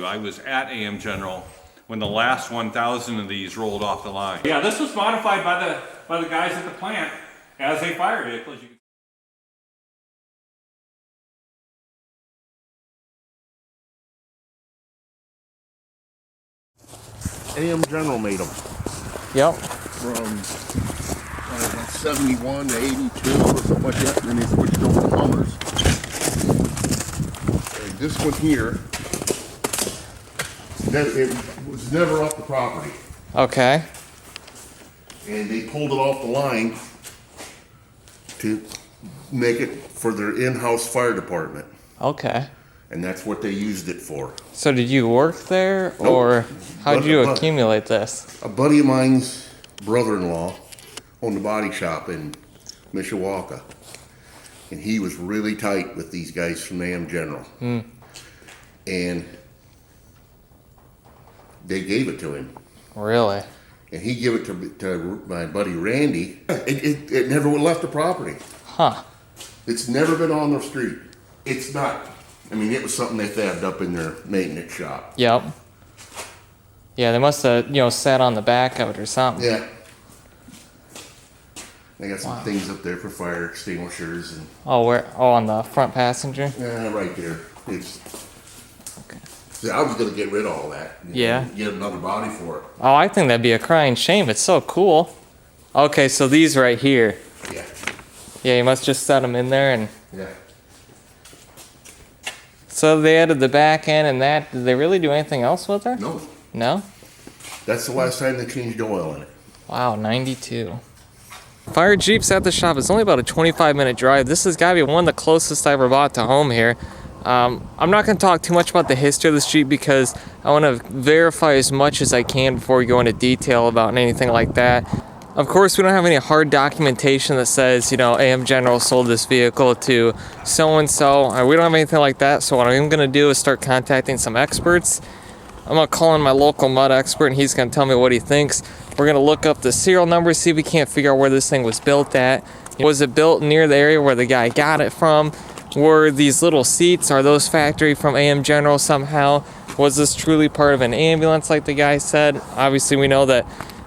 I was at AM General when the last 1,000 of these rolled off the line. Yeah, this was modified by the guys at the plant as a fire vehicle. AM General made them. Yep. From 71 to 82 or something like that, and then they switched over to Hummers. And this one here, it was never off the property. Okay. And they pulled it off the line to make it for their in-house fire department. Okay. And that's what they used it for. So did you work there, Nope. or how did you accumulate this? A buddy of mine's brother-in-law owned a body shop in Mishawaka. And he was really tight with these guys from AM General. And they gave it to him. Really? And he gave it to my buddy Randy. It never left the property. Huh. It's never been on the street. It's not. I mean, it was something they fabbed up in their maintenance shop. Yep. Yeah, they must have, sat on the back of it or something. Yeah. They got some things up there for fire extinguishers and. Oh, where? Oh, on the front passenger? Yeah, right there. It's. Okay. See, I was gonna get rid of all that. Yeah. Get another body for it. Oh, I think that'd be a crying shame. It's so cool. Okay, so these right here. Yeah. Yeah, you must just set them in there and. Yeah. So they added the back end and that. Did they really do anything else with her? No. No? That's the last time they changed oil in it. Wow, 92. Fire Jeep's at the shop. It's only about a 25-minute drive. This has got to be one of the closest I ever bought to home here. I'm not going to talk too much about the history of this Jeep because I want to verify as much as I can before we go into detail about anything like that. Of course, we don't have any hard documentation that says, AM General sold this vehicle to so-and-so. We don't have anything like that, so what I'm going to do is start contacting some experts. I'm going to call in my local mud expert, and he's going to tell me what he thinks. We're going to look up the serial number, see if we can't figure out where this thing was built at. Was it built near the area where the guy got it from? Were these little seats, are those factory from AM General somehow? Was this truly part of an ambulance like the guy said? Obviously, we know that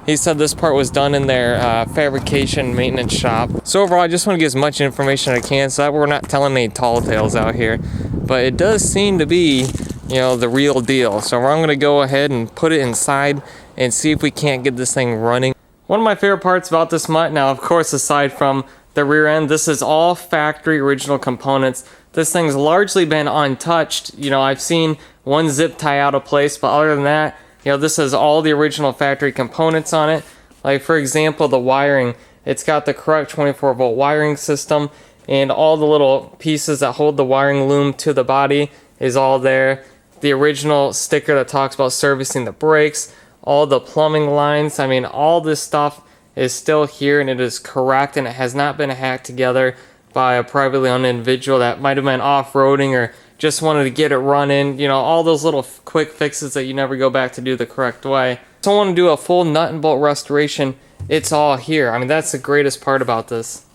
he said this part was done in their fabrication maintenance shop. So overall, I just want to get as much information as I can so that we're not telling any tall tales out here. But it does seem to be, the real deal. So I'm going to go ahead and put it inside and see if we can't get this thing running. One of my favorite parts about this mutt, now of course aside from the rear end, this is all factory original components. This thing's largely been untouched. I've seen one zip tie out of place, but other than that, this has all the original factory components on it. Like for example, the wiring, it's got the correct 24-volt wiring system, and all the little pieces that hold the wiring loom to the body is all there. The original sticker that talks about servicing the brakes, all the plumbing lines, all this stuff is still here and it is correct, and it has not been hacked together by a privately owned individual that might have been off-roading or just wanted to get it running, all those little quick fixes that you never go back to do the correct way. So I want to do a full nut and bolt restoration. It's all here. That's the greatest part about this.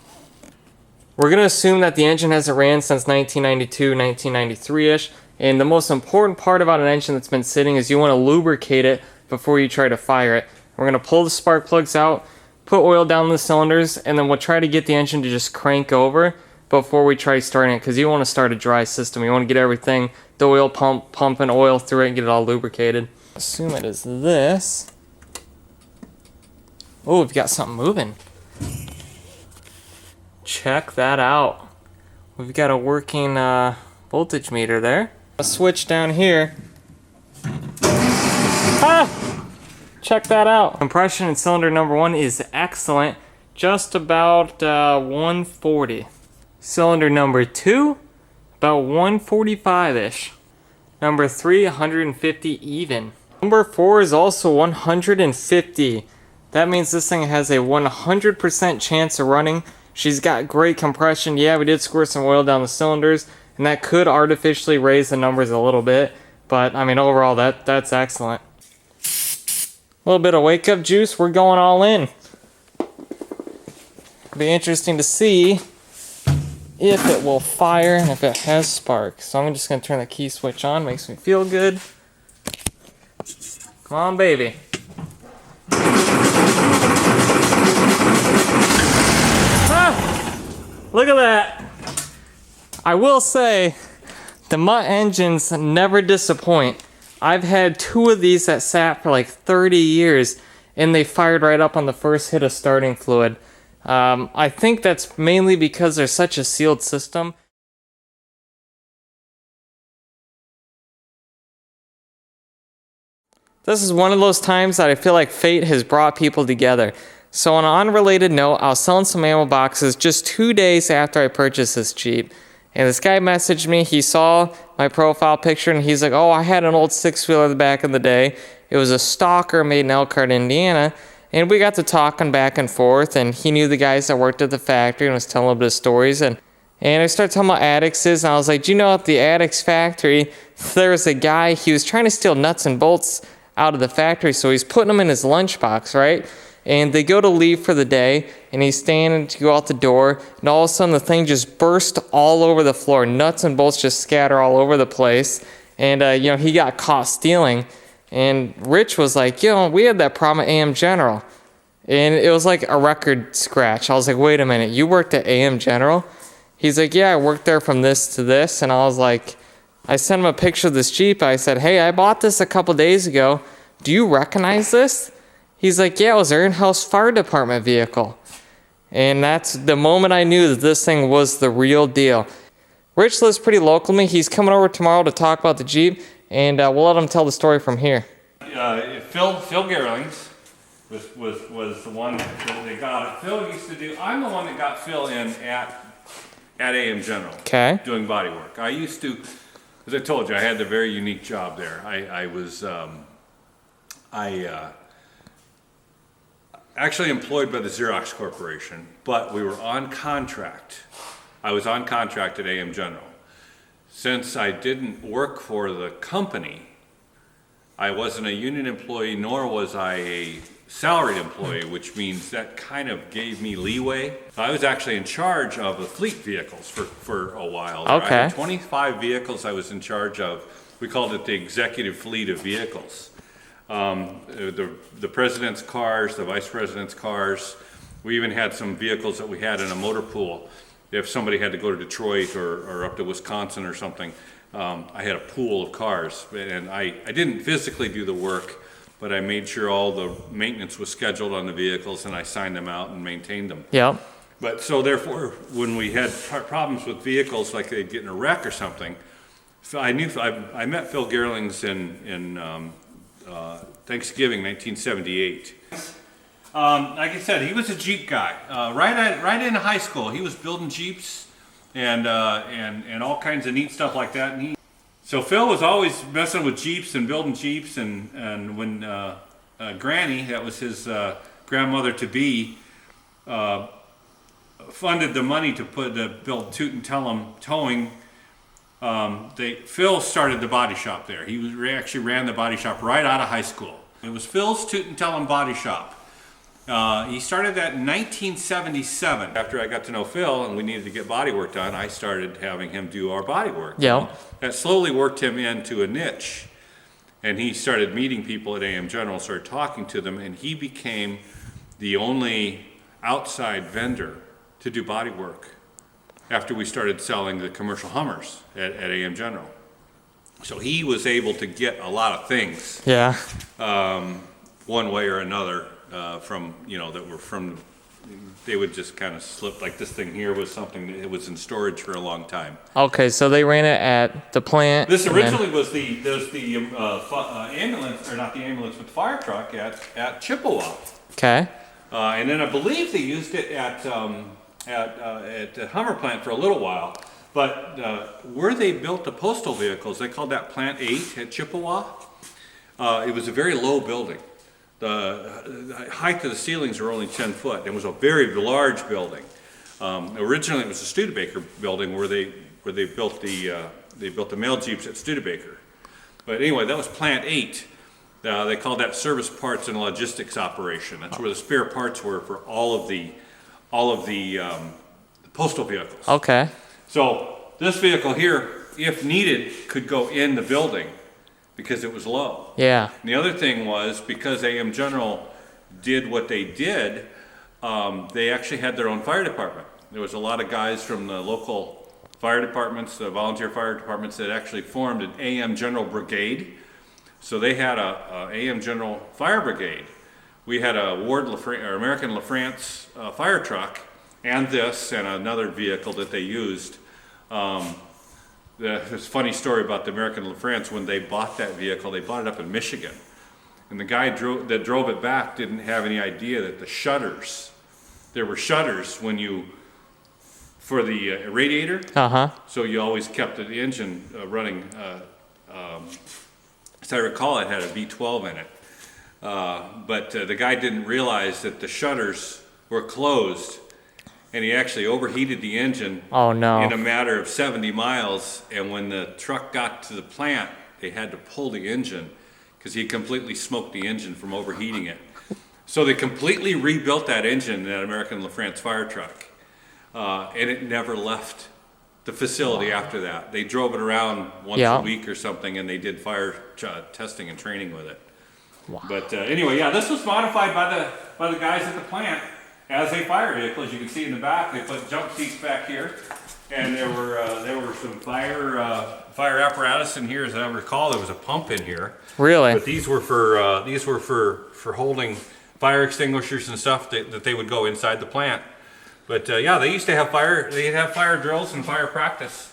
We're going to assume that the engine hasn't ran since 1992, 1993-ish. And the most important part about an engine that's been sitting is you want to lubricate it before you try to fire it. We're going to pull the spark plugs out, put oil down the cylinders, and then we'll try to get the engine to just crank over before we try starting it, because you want to start a dry system. You want to get everything, the oil pump, pumping oil through it and get it all lubricated. Assume it is this. Oh, we've got something moving. Check that out. We've got a working voltage meter there. A switch down here. Check that out. Compression in cylinder number 1 is excellent. Just about 140. Cylinder number 2, about 145-ish. Number 3, 150 even. Number 4 is also 150. That means this thing has a 100% chance of running. She's got great compression. Yeah, we did squirt some oil down the cylinders, and that could artificially raise the numbers a little bit. But, overall, that's excellent. A little bit of wake-up juice. We're going all in. It'll be interesting to see if it will fire and if it has spark. So I'm just going to turn the key switch on. Makes me feel good. Come on, baby. Ah! Look at that. I will say, the Mutt engines never disappoint. I've had 2 of these that sat for like 30 years, and they fired right up on the first hit of starting fluid. I think that's mainly because they're such a sealed system. This is one of those times that I feel like fate has brought people together. So on an unrelated note, I was selling some ammo boxes just 2 days after I purchased this Jeep. And this guy messaged me, he saw my profile picture, and he's like, oh, I had an old 6-wheeler back in the day. It was a Stalker made in Elkhart, Indiana. And we got to talking back and forth, and he knew the guys that worked at the factory and was telling a little bit of stories. And I started talking about Addicts, and I was like, do you know at the Addicts factory, there was a guy, he was trying to steal nuts and bolts out of the factory, so he's putting them in his lunchbox, right? And they go to leave for the day, and he's standing to go out the door, and all of a sudden the thing just burst all over the floor. Nuts and bolts just scatter all over the place. And, he got caught stealing. And Rich was like, we had that problem at AM General. And it was like a record scratch. I was like, wait a minute, you worked at AM General? He's like, yeah, I worked there from this to this. And I was like, I sent him a picture of this Jeep. I said, hey, I bought this a couple days ago. Do you recognize this? He's like, yeah, it was our in-house fire department vehicle. And that's the moment I knew that this thing was the real deal. Rich lives pretty local to me. He's coming over tomorrow to talk about the Jeep, and we'll let him tell the story from here. Phil Gerlings was the one that they got it. Phil used to do, I'm the one that got Phil in at AM General. Okay. Doing body work. I used to, as I told you, I had the very unique job there. I was actually employed by the Xerox Corporation, but we were on contract. I was on contract at AM General. Since I didn't work for the company, I wasn't a union employee, nor was I a salaried employee, which means that kind of gave me leeway. I was actually in charge of the fleet vehicles for a while. Okay. I had 25 vehicles I was in charge of. We called it the executive fleet of vehicles. The president's cars, the vice president's cars. We even had some vehicles that we had in a motor pool. If somebody had to go to Detroit or up to Wisconsin or something, I had a pool of cars. And I didn't physically do the work, but I made sure all the maintenance was scheduled on the vehicles, and I signed them out and maintained them. Yeah. But so therefore, when we had problems with vehicles, like they'd get in a wreck or something, so I met Phil Gerlings in Thanksgiving 1978. Like I said, he was a Jeep guy. Right in high school, he was building Jeeps and all kinds of neat stuff like that. So Phil was always messing with Jeeps and building Jeeps, and when Granny, that was his grandmother to be, funded the money to build Toot and Tell'em Towing. Phil started the body shop there. He actually ran the body shop right out of high school. It was Phil's Toot and Tell'em Body Shop. He started that in 1977. After I got to know Phil and we needed to get body work done, I started having him do our body work. Yeah. That slowly worked him into a niche. And he started meeting people at AM General, started talking to them, and he became the only outside vendor to do body work after we started selling the commercial Hummers at AM General. So he was able to get a lot of things. Yeah. One way or another from, that were from, they would just kind of slip, like this thing here was something that was in storage for a long time. Okay, so they ran it at the plant. This originally was the ambulance, or not the ambulance, but the fire truck at Chippewa. Okay. And then I believe they used it at the Hummer plant for a little while. But where they built the postal vehicles, they called that Plant 8 at Chippewa. It was a very low building. The height of the ceilings were only 10 foot. It was a very large building. Originally, it was a Studebaker building where they built the mail Jeeps at Studebaker. But anyway, that was Plant 8. They called that Service Parts and Logistics Operation. That's where the spare parts were for all of the postal vehicles. Okay. So this vehicle here, if needed, could go in the building because it was low. Yeah. And the other thing was, because AM General did what they did, they actually had their own fire department. There was a lot of guys from the local fire departments, the volunteer fire departments, that actually formed an AM General Brigade. So they had a AM General Fire Brigade. We had a American LaFrance fire truck, and this, and another vehicle that they used. There's a funny story about the American LaFrance. When they bought that vehicle, they bought it up in Michigan. And the guy that drove it back didn't have any idea that the shutters, there were shutters for the radiator. So you always kept the engine running. As I recall, it had a V12 in it. But the guy didn't realize that the shutters were closed, and he actually overheated the engine. Oh no. In a matter of 70 miles. And when the truck got to the plant, they had to pull the engine because he completely smoked the engine from overheating it. So they completely rebuilt that engine in that American LaFrance fire truck. And it never left the facility after that. They drove it around once a week or something, and they did fire testing and training with it. Wow. But anyway, yeah, this was modified by the guys at the plant as a fire vehicle. As you can see in the back, they put jump seats back here, and there were some fire apparatus in here. As I recall, there was a pump in here. Really? But these were for holding fire extinguishers and stuff that they would go inside the plant. But yeah, they used to have fire drills and fire practice.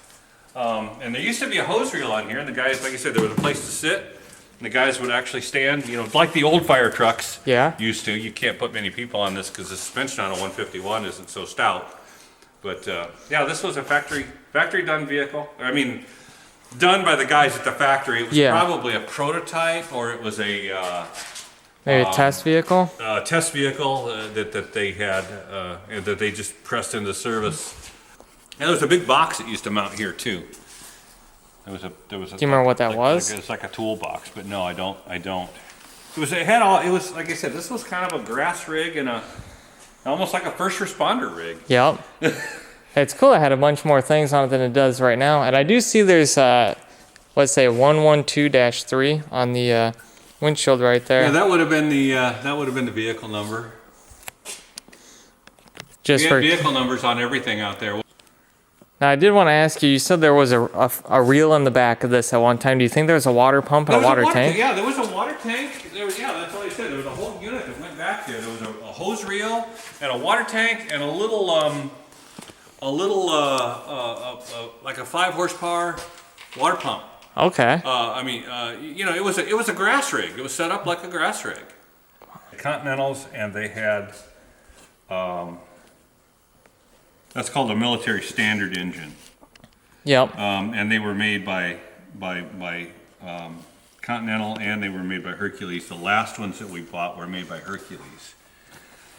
And there used to be a hose reel on here, and the guys, like I said, there was a place to sit, and the guys would actually stand, like the old fire trucks used to. You can't put many people on this because the suspension on a 151 isn't so stout. But yeah, this was a factory done vehicle. I mean, done by the guys at the factory. It was probably a prototype, or it was a maybe a test vehicle. Test vehicle that they had, that they just pressed into service. And there was a big box that used to mount here too. There was a. Do you remember what that was? It's like a toolbox, but no, I don't. It was like I said, this was kind of a grass rig and almost like a first responder rig. Yep. It's cool. It had a bunch more things on it than it does right now, and I do see there's let's say 112-3 on the windshield right there. Yeah, that would have been the vehicle number. Just for vehicle numbers on everything out there. Now, I did want to ask you, you said there was a reel in the back of this at one time. Do you think there was a water pump and a water tank? Yeah, there was a water tank. That's what I said. There was a whole unit that went back there. There was a hose reel and a water tank and a little like a 5 horsepower water pump. Okay. I mean, it was a grass rig. It was set up like a grass rig. Continentals, and they had that's called a military standard engine. Yep. And they were made by Continental, and they were made by Hercules. The last ones that we bought were made by Hercules.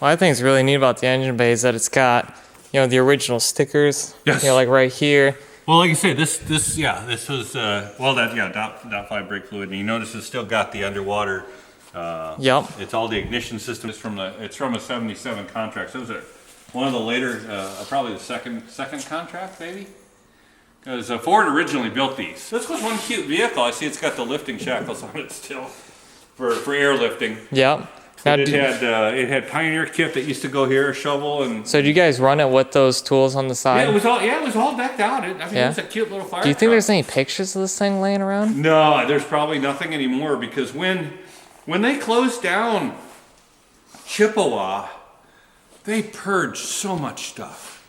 What I think is really neat about the engine bay is that it's got, the original stickers. Yes. Like right here. Well, like you say, this was dot 5 brake fluid, and you notice it's still got the underwater. Yep. It's all the ignition system. It's from a '77 contract. So it was one of the later, probably the second contract, maybe. Because Ford originally built these. This was one cute vehicle. I see it's got the lifting shackles on it still for airlifting. Yep. Now, it had Pioneer kit that used to go here, a shovel, and. So do you guys run it with those tools on the side? Yeah, it was all decked out. It was a cute little fire. Do you think truck. there's any pictures of this thing laying around? No, there's probably nothing anymore, because when they closed down Chippewa, they purged so much stuff.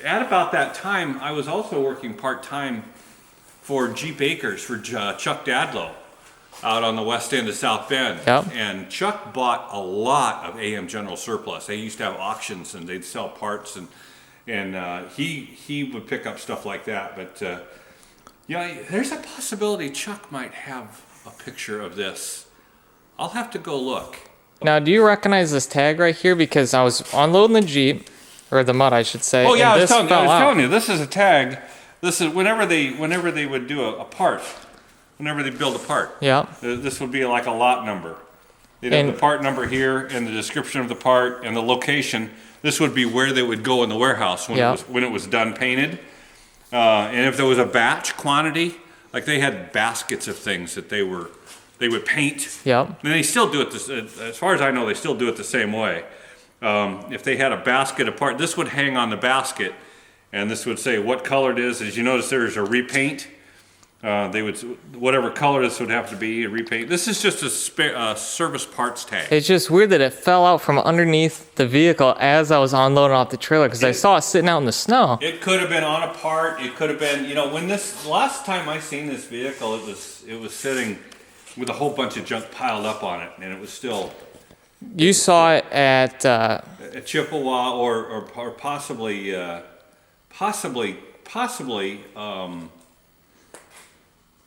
At about that time, I was also working part-time for Jeep Acres for Chuck Dadlow out on the west end of South Bend. Yep. And Chuck bought a lot of AM General surplus. They used to have auctions, and they'd sell parts, and he would pick up stuff like that. But there's a possibility Chuck might have a picture of this. I'll have to go look. Now, do you recognize this tag right here? Because I was unloading the Jeep, or the mud, I should say. Oh yeah, I was telling you, this is a tag. This is whenever they would do a part, whenever they build a part. Yeah. This would be like a lot number. They'd have the part number here, and the description of the part, and the location. This would be where they would go in the warehouse when it was done painted. And if there was a batch quantity, like they had baskets of things that they would paint. Yep. And they still do it, as far as I know, they still do it the same way. If they had a basket apart, this would hang on the basket, and this would say what color it is. As you notice, there's a repaint. They would, whatever color this would have to be, a repaint. This is just a service parts tag. It's just weird that it fell out from underneath the vehicle as I was unloading off the trailer because I saw it sitting out in the snow. It could have been on a part. It could have been, you know, when this last time I seen this vehicle, it was sitting with a whole bunch of junk piled up on it, and it was still. You saw it at Chippewa or possibly the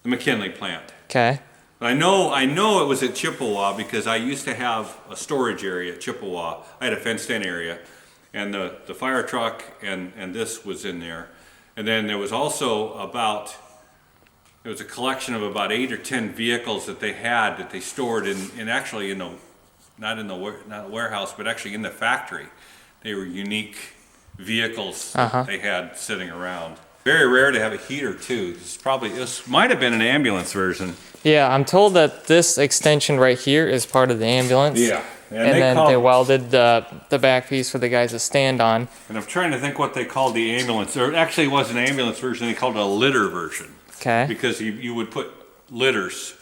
McKinley plant. okay. I know it was at Chippewa because I used to have a storage area at Chippewa. I had a fenced-in area, and the fire truck and this was in there. And then there was also there was a collection of about 8 or 10 vehicles that they stored in actually not in the warehouse, but actually in the factory. They were unique vehicles that they had sitting around. Very rare to have a heater too. This might have been an ambulance version. Yeah, I'm told that this extension right here is part of the ambulance. Yeah. And then they welded the back piece for the guys to stand on. And I'm trying to think what they called the ambulance. Or actually it was an ambulance version, they called it a litter version. Okay. Because you would put litters,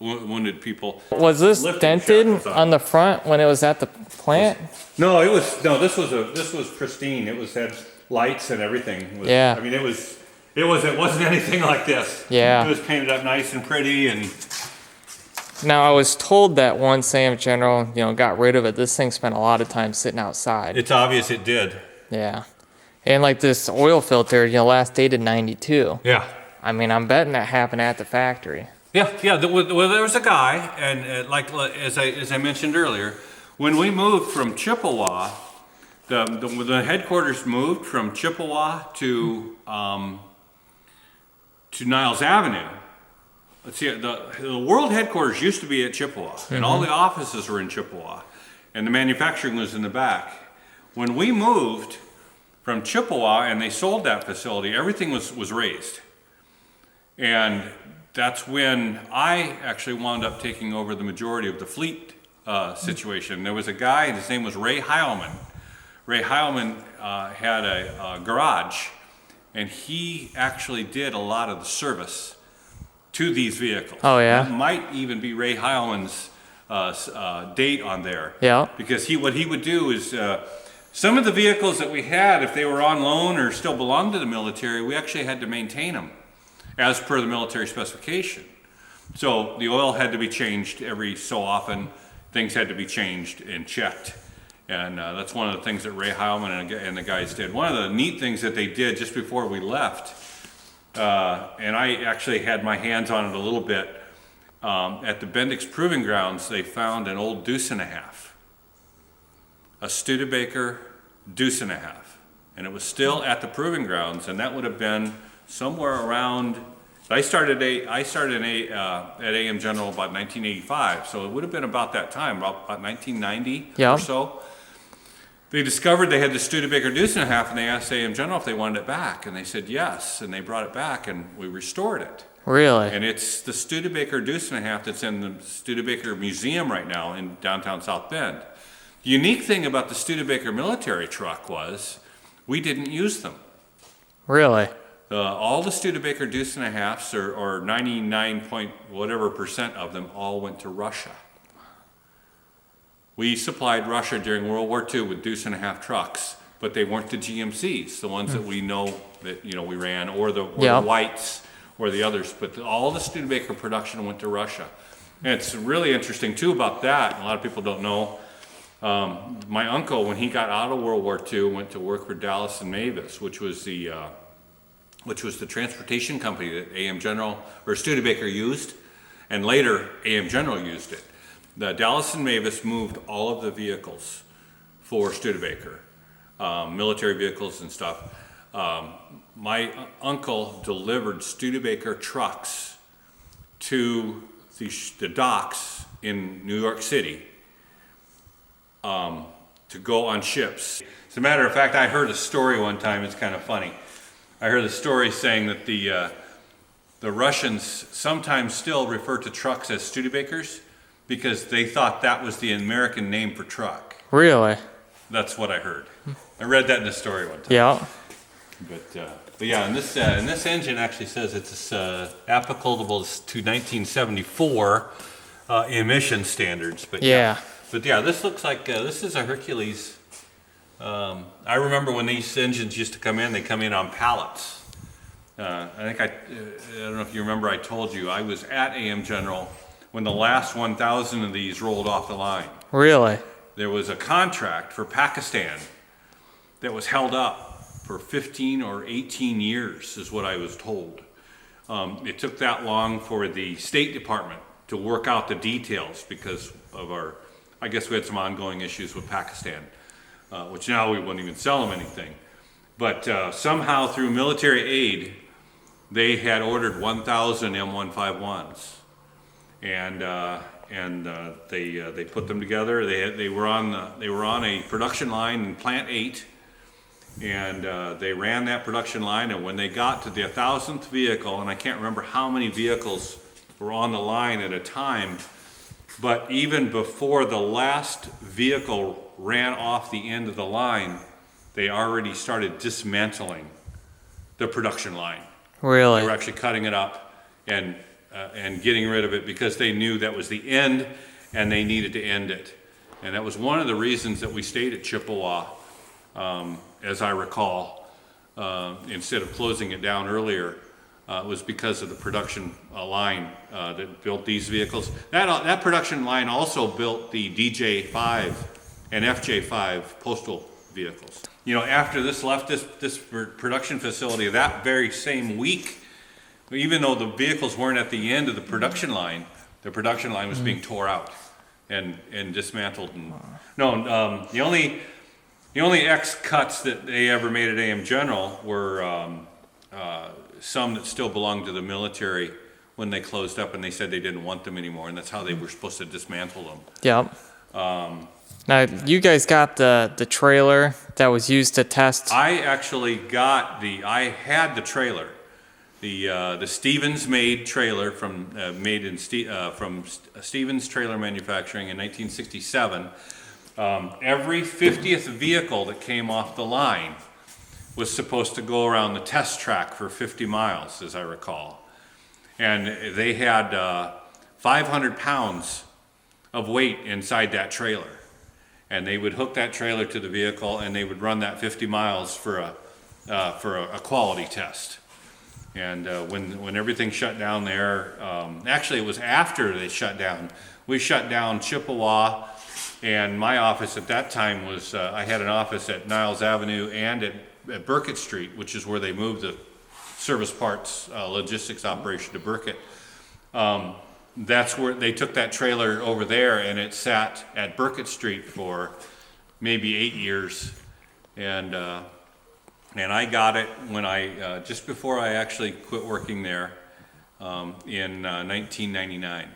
wounded people. Was this lifting dented shackles on the front when it was at the plant? No, this was pristine. It had lights and everything. Yeah. I mean, it wasn't anything like this. Yeah. It was painted up nice and pretty, and Now, I was told that once Sam General, got rid of it, this thing spent a lot of time sitting outside. it's obvious it did. Yeah. And like this oil filter, last dated 92. Yeah. I mean, I'm betting that happened at the factory. Yeah. Well, there was a guy, and like as I mentioned earlier, when we moved from Chippewa, the headquarters moved from Chippewa to Niles Avenue. Let's see, the world headquarters used to be at Chippewa, and all the offices were in Chippewa, and the manufacturing was in the back. When we moved from Chippewa and they sold that facility, everything was raised. And that's when I actually wound up taking over the majority of the fleet situation. There was a guy, and his name was Ray Heilman. Ray Heilman had a garage, and he actually did a lot of the service to these vehicles. Oh, yeah? That might even be Ray Heilman's date on there. Yeah. Because what he would do is, some of the vehicles that we had, if they were on loan or still belonged to the military, we actually had to maintain them as per the military specification. So the oil had to be changed every so often. Things had to be changed and checked. And that's one of the things that Ray Heilman and the guys did. One of the neat things that they did just before we left, and I actually had my hands on it a little bit, at the Bendix Proving Grounds, they found an old deuce and a half. A Studebaker deuce and a half. And it was still at the Proving Grounds, and that would have been somewhere around, I started at AM General about 1985, so it would have been about that time, about 1990 Yeah. or so. They discovered they had the Studebaker deuce and a half, and they asked AM General if they wanted it back, and they said yes, and they brought it back, and we restored it. Really? And it's the Studebaker deuce and a half that's in the Studebaker Museum right now in downtown South Bend. The unique thing about the Studebaker military truck was we didn't use them. Really? All the Studebaker deuce and a halves, or 99 point whatever percent of them, all went to Russia. We supplied Russia during World War II with deuce and a half trucks, but they weren't the GMCs, the ones that we know that we ran, or the Whites, or the others. But all the Studebaker production went to Russia. And it's really interesting too about that. A lot of people don't know. My uncle, when he got out of World War II, went to work for Dallas and Mavis, which was the transportation company that AM General or Studebaker used, and later AM General used it. The Dallas and Mavis moved all of the vehicles for Studebaker, military vehicles and stuff. My uncle delivered Studebaker trucks to the docks in New York City to go on ships. As a matter of fact, I heard a story one time, it's kind of funny. I heard a story saying that the Russians sometimes still refer to trucks as Studebakers because they thought that was the American name for truck. Really? That's what I heard. I read that in a story one time. Yeah. But yeah, and this engine actually says it's applicable to 1974 emission standards. But Yeah. This looks like this is a Hercules. I remember when these engines used to come in, they come in on pallets. I think I don't know if you remember, I told you I was at AM General when the last 1,000 of these rolled off the line. Really? There was a contract for Pakistan that was held up for 15 or 18 years, is what I was told. It took that long for the State Department to work out the details because of I guess we had some ongoing issues with Pakistan, which now we wouldn't even sell them anything. But somehow through military aid, they had ordered 1,000 M151s, and they put them together. They were on a production line in Plant 8, and they ran that production line. And when they got to the 1,000th vehicle, and I can't remember how many vehicles were on the line at a time, but even before the last vehicle ran off the end of the line, they already started dismantling the production line. Really? They were actually cutting it up and getting rid of it because they knew that was the end and they needed to end it. And that was one of the reasons that we stayed at Chippewa, as I recall, instead of closing it down earlier, was because of the production line that built these vehicles. That production line also built the DJ5 and FJ5 postal vehicles. You know, after this left this production facility, that very same week, even though the vehicles weren't at the end of the production line was being tore out and dismantled. And the only X cuts that they ever made at AM General were some that still belonged to the military when they closed up, and they said they didn't want them anymore, and that's how they were supposed to dismantle them. Yep. Now, you guys got the trailer that was used to test. I actually I had the trailer, the Stevens made trailer from Stevens Trailer Manufacturing in 1967. Every 50th vehicle that came off the line was supposed to go around the test track for 50 miles, as I recall. And they had 500 pounds of weight inside that trailer. And they would hook that trailer to the vehicle and they would run that 50 miles for a quality test. And when everything shut down there, actually it was after they shut down. We shut down Chippewa, and my office at that time was, I had an office at Niles Avenue and at Burkett Street, which is where they moved the service parts logistics operation to Burkett. That's where they took that trailer over there, and it sat at Burkett Street for maybe 8 years. And I got it when I, just before I actually quit working there in 1999.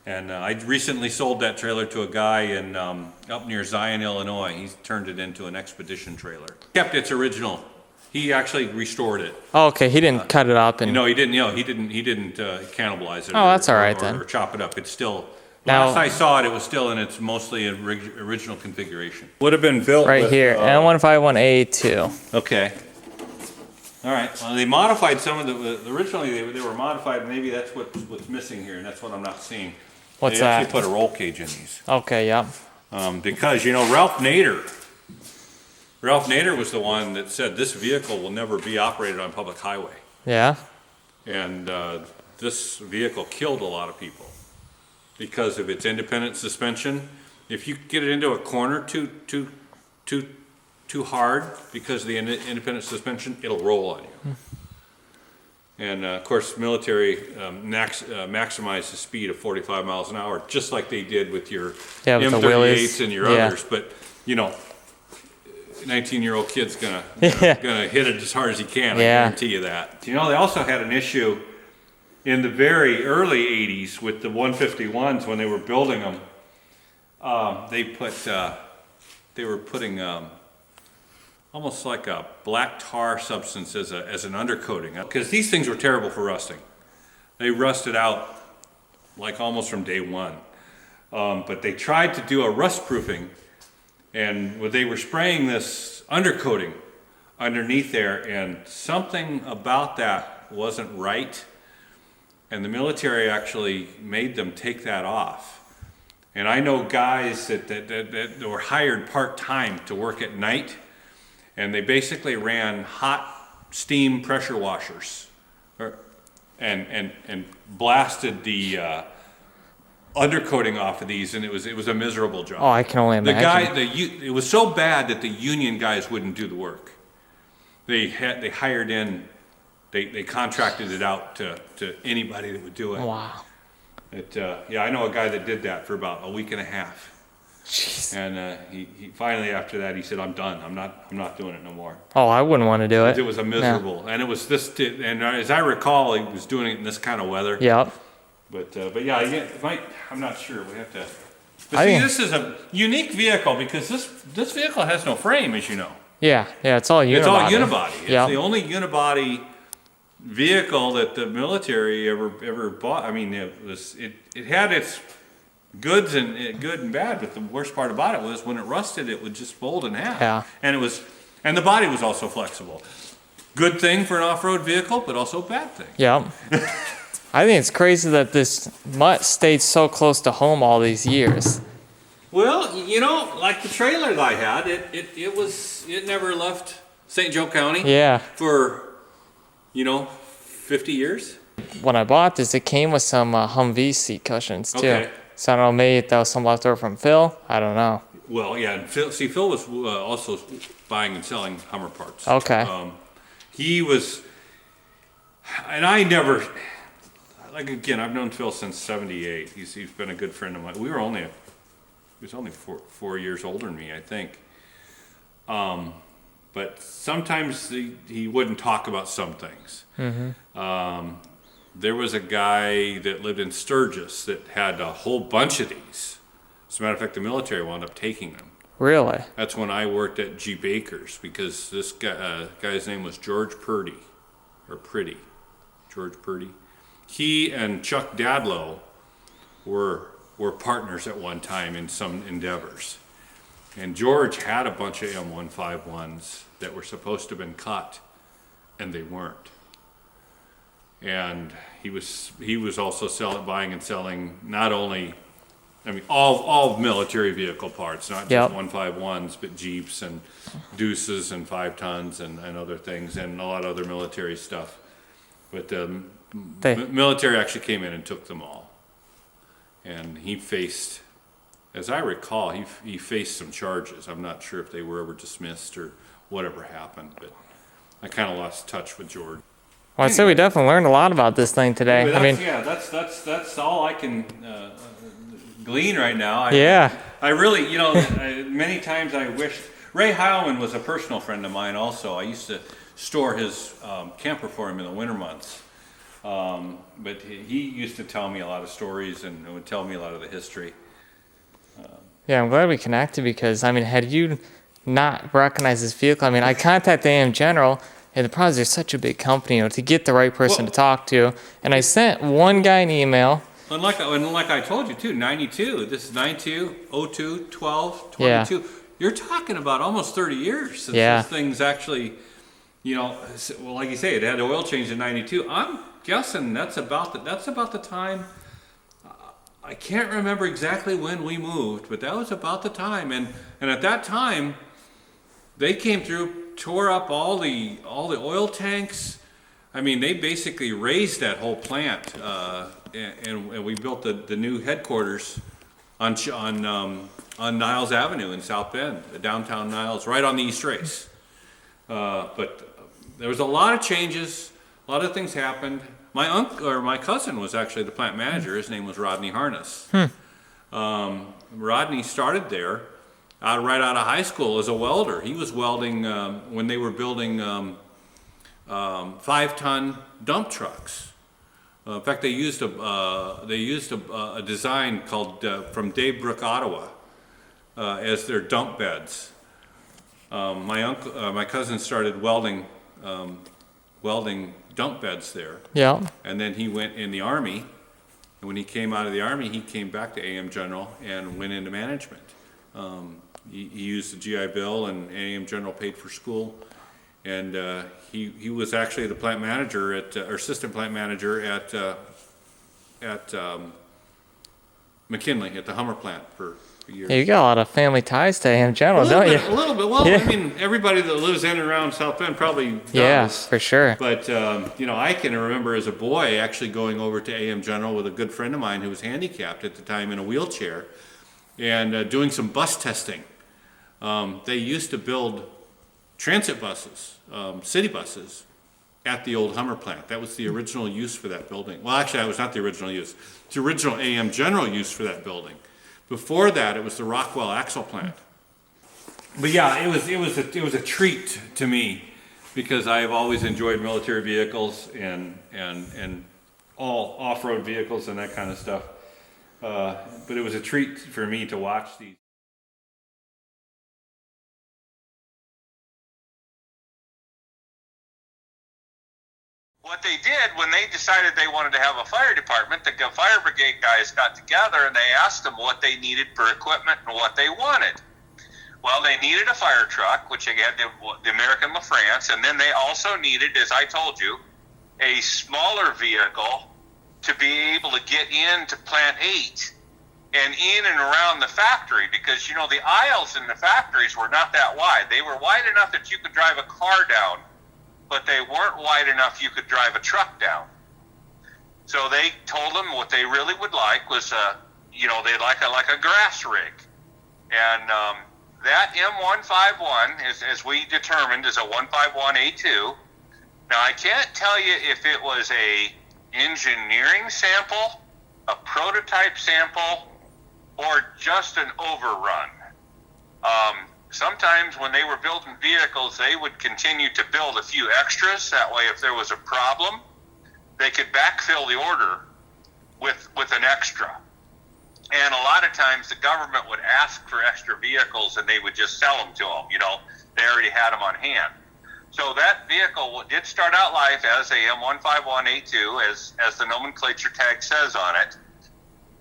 And I recently sold that trailer to a guy in up near Zion, Illinois. He's turned it into an expedition trailer. Kept its original. He actually restored it. Oh, okay. He didn't cut it up and. No, he didn't. He didn't cannibalize it. Oh, that's all right then. Or chop it up. It's still. Now, last I saw it, it was still in its mostly original configuration. Would have been built right with, here, M151A2. Okay. All right. Well, they modified some of the. Originally, they were modified. Maybe that's what's missing here, and that's what I'm not seeing. What's they that? actually put a roll cage in these. Okay. Yep. Because Ralph Nader was the one that said this vehicle will never be operated on public highway, Yeah. and this vehicle killed a lot of people because of its independent suspension. If you get it into a corner too hard because of the independent suspension, it'll roll on you. And of course, military maximized the speed of 45 miles an hour, just like they did with your with the M38s Willys. and your Yeah. others. But 19-year-old kid's gonna Yeah. hit it as hard as he can. I Yeah. guarantee you that. They also had an issue in the very early 80s with the 151s when they were building them. They were putting almost like a black tar substance as an undercoating, because these things were terrible for rusting. They rusted out like almost from day one. But they tried to do a rust proofing, and they were spraying this undercoating underneath there, and something about that wasn't right, and the military actually made them take that off. And I know guys that were hired part-time to work at night, and they basically ran hot steam pressure washers and blasted the undercoating off of these, and it was a miserable job. Oh, I can only imagine. It was so bad that the union guys wouldn't do the work. They hired in, they contracted it out to anybody that would do it. Wow. Yeah, I know a guy that did that for about a week and a half. Jeez. And he finally, after that, he said, "I'm done. I'm not doing it no more." Oh, I wouldn't want to do it. It was a miserable, and it was this. And as I recall, he was doing it in this kind of weather. Yep. But yeah, I'm not sure. We have to. But I see, think- this is a unique vehicle because this vehicle has no frame, as you know. Yeah, it's all unibody. It's all unibody. It's Yep. the only unibody vehicle that the military ever bought. I mean, it had its good and bad, but the worst part about it was when it rusted, it would just fold in half. Yeah. And the body was also flexible. Good thing for an off-road vehicle, but also a bad thing. Yep. I think it's crazy that this mutt stayed so close to home all these years. Well, like the trailer that I had, it never left St. Joe County. Yeah. For 50 years. When I bought this, it came with some Humvee seat cushions too. Okay. So I don't know, maybe that was some leftover from Phil. I don't know. Well, yeah, and Phil was also buying and selling Hummer parts. Okay. He was, and I never, like, again, I've known Phil since '78. He's been a good friend of mine. He was only 4 years older than me, I think. But sometimes he wouldn't talk about some things. Mm-hmm. There was a guy that lived in Sturgis that had a whole bunch of these. As a matter of fact, the military wound up taking them. Really? That's when I worked at G. Baker's, because this guy's name was George Purdy, or Pretty, George Purdy. He and Chuck Dadlow were partners at one time in some endeavors. And George had a bunch of M151s that were supposed to have been cut, and they weren't. And he was also buying and selling not only, all military vehicle parts, not just 151s, but Jeeps and Deuces and 5 tons and other things, and a lot of other military stuff. But the military actually came in and took them all. And he faced, as I recall, he faced some charges. I'm not sure if they were ever dismissed or whatever happened, but I kind of lost touch with George. Well, I'd say we definitely learned a lot about this thing today. That's all I can glean right now. I really, many times I wish. Ray Heilman was a personal friend of mine also. I used to store his camper for him in the winter months. But he used to tell me a lot of stories and would tell me a lot of the history. Yeah, I'm glad we connected because, had you not recognized this vehicle, I contacted AM General, and the problem is they're such a big company, to get the right person to talk to. And I sent one guy an email. And like I told you too, 92, this is 92, 02, 12, 22. Yeah. You're talking about almost 30 years since this thing's actually, well, like you say, it had oil change in 92. I'm guessing that's about the time. I can't remember exactly when we moved, but that was about the time. And at that time, they came through, tore up all the oil tanks. They basically raised that whole plant, and we built the new headquarters on Niles Avenue in South Bend, downtown Niles, right on the East Race. But there was a lot of changes, a lot of things happened. My cousin was actually the plant manager. His name was Rodney Harness. Rodney started there right out of high school as a welder. He was welding when they were building 5-ton dump trucks. In fact, they used a design called from Dave Brook, Ottawa, as their dump beds. my cousin started welding dump beds there. Yeah. And then he went in the Army. And when he came out of the Army, he came back to AM General and went into management. He used the GI Bill, and AM General paid for school. And he was actually the plant manager or assistant plant manager at McKinley at the Hummer plant for years. Yeah, you got a lot of family ties to AM General, don't you? A little bit. Well, Yeah. I mean, everybody that lives in and around South Bend probably does. Yeah, for sure. But, I can remember as a boy actually going over to AM General with a good friend of mine who was handicapped at the time in a wheelchair and doing some bus testing. They used to build transit buses, city buses, at the old Hummer plant. That was the original use for that building. Well, actually, that was not the original use. It's the original AM General use for that building. Before that, it was the Rockwell axle plant. But yeah, it was a treat to me because I've always enjoyed military vehicles and all off-road vehicles and that kind of stuff. But it was a treat for me to watch these. What they did when they decided they wanted to have a fire department, the fire brigade guys got together and they asked them what they needed for equipment and what they wanted. Well, they needed a fire truck, which they had the American LaFrance, and then they also needed, as I told you, a smaller vehicle to be able to get into Plant 8 and in and around the factory because, the aisles in the factories were not that wide. They were wide enough that you could drive a car down, but they weren't wide enough you could drive a truck down. So they told them what they really would like was, they'd like a grass rig. And that M151, as we determined, is a 151A2. Now, I can't tell you if it was a engineering sample, a prototype sample, or just an overrun. Sometimes when they were building vehicles, they would continue to build a few extras. That way, if there was a problem, they could backfill the order with an extra. And a lot of times the government would ask for extra vehicles and they would just sell them to them. They already had them on hand. So that vehicle did start out life as a M151A2, as the nomenclature tag says on it.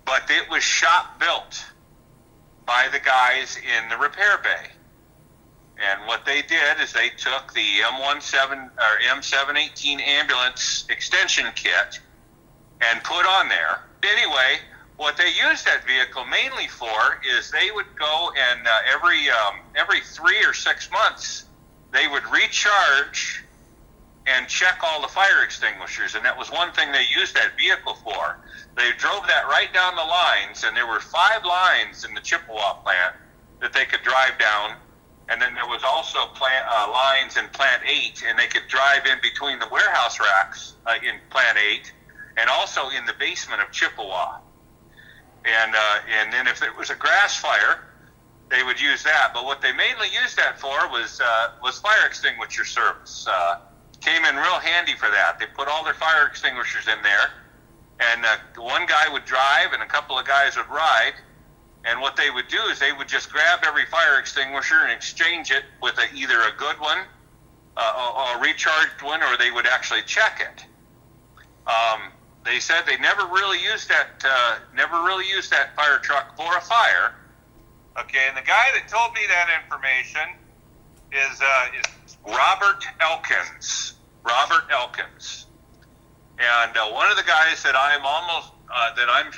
But it was shop built by the guys in the repair bay. And what they did is they took the M718 ambulance extension kit and put on there. Anyway, what they used that vehicle mainly for is they would go and every 3 or 6 months they would recharge and check all the fire extinguishers, and that was one thing they used that vehicle for. They drove that right down the lines, and there were 5 lines in the Chippewa plant that they could drive down, and then there was also lines in Plant 8, and they could drive in between the warehouse racks in Plant 8, and also in the basement of Chippewa. And then if it was a grass fire, they would use that. But what they mainly used that for was fire extinguisher service. Came in real handy for that. They put all their fire extinguishers in there, and one guy would drive and a couple of guys would ride. And what they would do is they would just grab every fire extinguisher and exchange it with either a good one, a recharged one, or they would actually check it. They said they never really used that fire truck for a fire. Okay, and the guy that told me that information is Robert Elkins. Robert Elkins, and one of the guys that I'm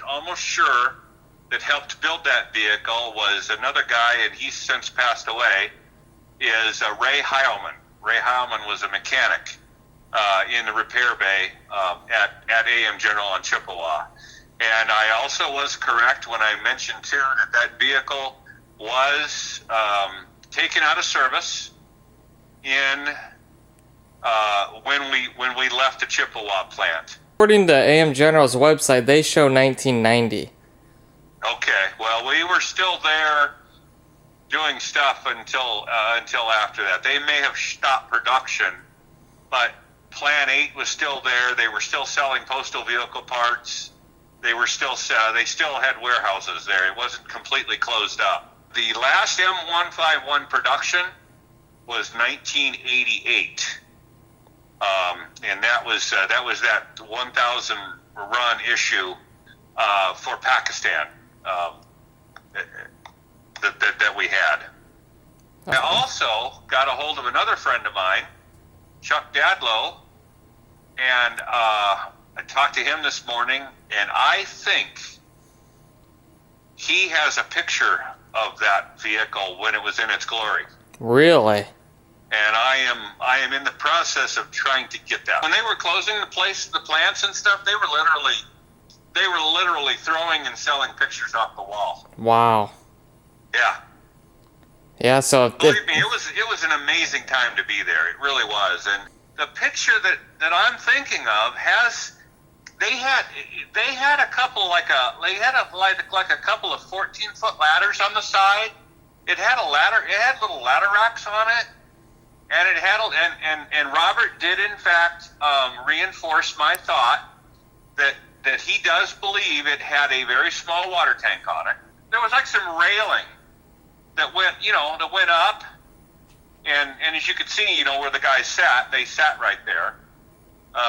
almost sure that helped build that vehicle was another guy, and he's since passed away. Is Ray Heilman. Ray Heilman was a mechanic in the repair bay at AM General on Chippewa. And I also was correct when I mentioned too that vehicle was taken out of service when we left the Chippewa plant. According to AM General's website, they show 1990. Okay, well, we were still there doing stuff until after that. They may have stopped production, but Plant 8 was still there. They were still selling postal vehicle parts. They still had warehouses there. It wasn't completely closed up. The last M151 production was 1988, and that was that 1,000 run issue for Pakistan that we had. I also got a hold of another friend of mine, Chuck Dadlow, and I talked to him this morning, and I think he has a picture of that vehicle when it was in its glory. Really? And I am in the process of trying to get that. When they were closing the plants and stuff, they were literally throwing and selling pictures off the wall. Wow. Yeah. Yeah, so Believe me, it was an amazing time to be there. It really was. And the picture that I'm thinking of they had a couple like a couple of 14-foot ladders on the side. It had little ladder racks on it, and it had and Robert did in fact reinforce my thought that he does believe it had a very small water tank on it. There was like some railing that went up, and as you could see, where the guys sat, they sat right there.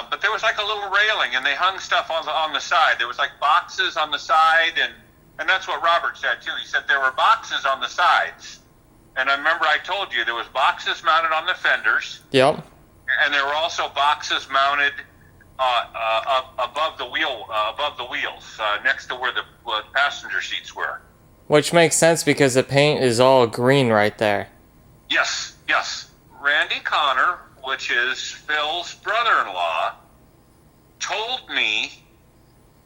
But there was like a little railing, and they hung stuff on the side. There was like boxes on the side, and that's what Robert said too. He said there were boxes on the sides, and I remember I told you there was boxes mounted on the fenders. Yep. And there were also boxes mounted above the wheels, next to where the passenger seats were. Which makes sense because the paint is all green right there. Yes. Randy Connor, which is Phil's brother-in-law, told me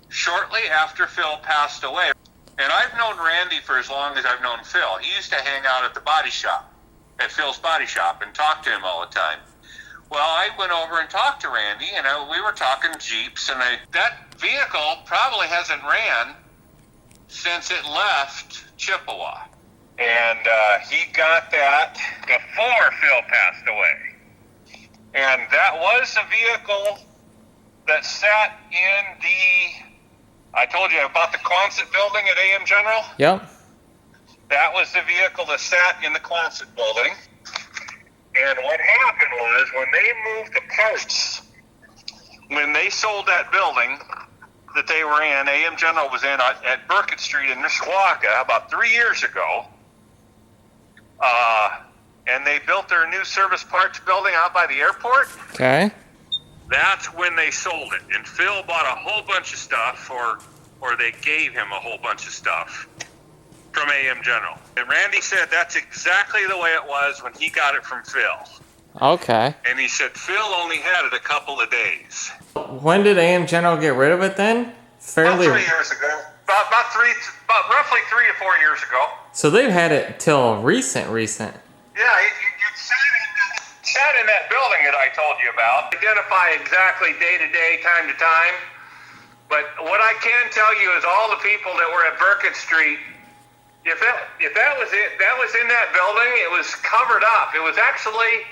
shortly after Phil passed away, and I've known Randy for as long as I've known Phil. He used to hang out at the body shop, at Phil's body shop, and talk to him all the time. Well, I went over and talked to Randy, and we were talking Jeeps, and that vehicle probably hasn't ran since it left Chippewa. And he got that before Phil passed away. And that was the vehicle that sat in I told you about the Quonset building at AM General? Yep. That was the vehicle that sat in the Quonset building. And what happened was when they moved the parts, when they sold that building that they were in, AM General was in at Burkett Street in Mishawaka about 3 years ago, and they built their new service parts building out by the airport. Okay. That's when they sold it. And Phil bought a whole bunch of stuff, or they gave him a whole bunch of stuff from AM General. And Randy said that's exactly the way it was when he got it from Phil. Okay. And he said Phil only had it a couple of days. When did AM General get rid of it then? About 3 years ago. About roughly 3 to 4 years ago. So they've had it till recent. Yeah, you sat in that building that I told you about. Identify exactly day to day, time to time. But what I can tell you is all the people that were at Burkett Street, if that was it, that was in that building, it was covered up. It was actually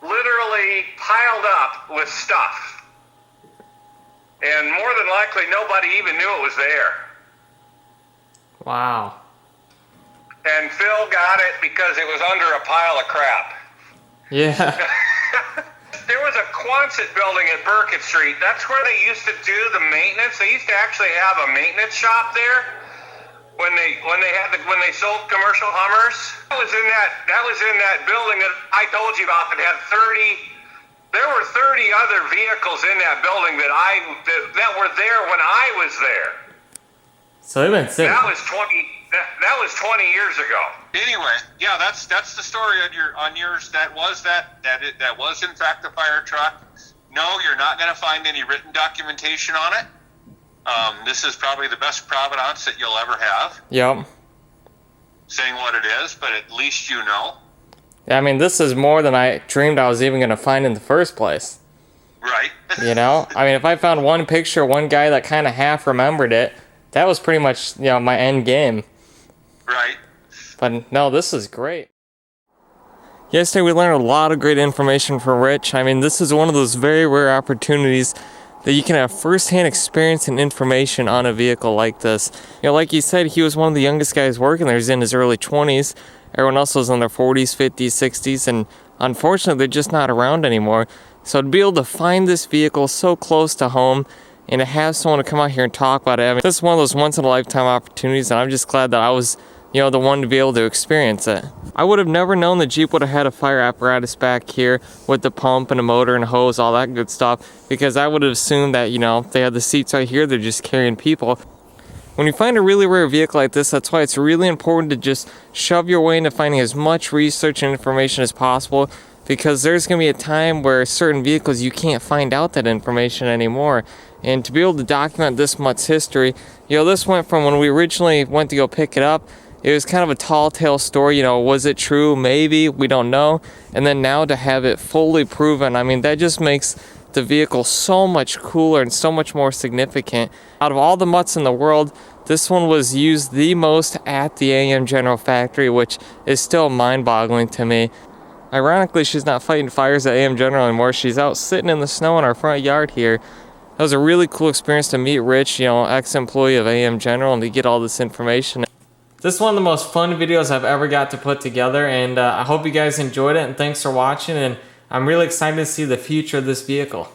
literally piled up with stuff. And more than likely, nobody even knew it was there. Wow. And Phil got it because it was under a pile of crap. Yeah. There was a Quonset building at Burkett Street. That's where they used to do the maintenance. They used to actually have a maintenance shop there when they sold commercial Hummers. That was in that building that I told you about that had 30. There were 30 other vehicles in that building that were there when I was there. So they've been sitting. That was 20 years ago. Anyway, yeah, that's the story on yours. That was in fact the fire truck. No, you're not going to find any written documentation on it. This is probably the best provenance that you'll ever have. Yep. Saying what it is, but at least you know. Yeah, I mean, this is more than I dreamed I was even going to find in the first place. Right. You know? I mean, if I found one picture, one guy that kind of half remembered it, that was pretty much, my end game. Right. But no, this is great. Yesterday we learned a lot of great information from Rich. I mean, this is one of those very rare opportunities that you can have first-hand experience and information on a vehicle like this. Like you said, he was one of the youngest guys working there. He's in his early 20s. Everyone else was in their 40s, 50s, 60s, and unfortunately they're just not around anymore. So to be able to find this vehicle so close to home and to have someone to come out here and talk about it, I mean, this is one of those once in a lifetime opportunities, and I'm just glad that I was, you know, the one to be able to experience it. I would have never known the Jeep would have had a fire apparatus back here with the pump and a motor and a hose, all that good stuff, because I would have assumed that, you know, they had the seats right here, they're just carrying people. When you find a really rare vehicle like this, that's why it's really important to just shove your way into finding as much research and information as possible, because there's going to be a time where certain vehicles you can't find out that information anymore. And to be able to document this much history, you know, this went from when we originally went to go pick it up, it was kind of a tall tale story, you know, was it true? Maybe, we don't know. And then now to have it fully proven, I mean, that just makes the vehicle so much cooler and so much more significant. Out of all the mutts in the world, this one was used the most at the AM General factory, which is still mind-boggling to me. Ironically, she's not fighting fires at AM General anymore. She's out sitting in the snow in our front yard here. That was a really cool experience to meet Rich, you know, ex-employee of AM General, and to get all this information. This is one of the most fun videos I've ever got to put together, and I hope you guys enjoyed it, and thanks for watching, and I'm really excited to see the future of this vehicle.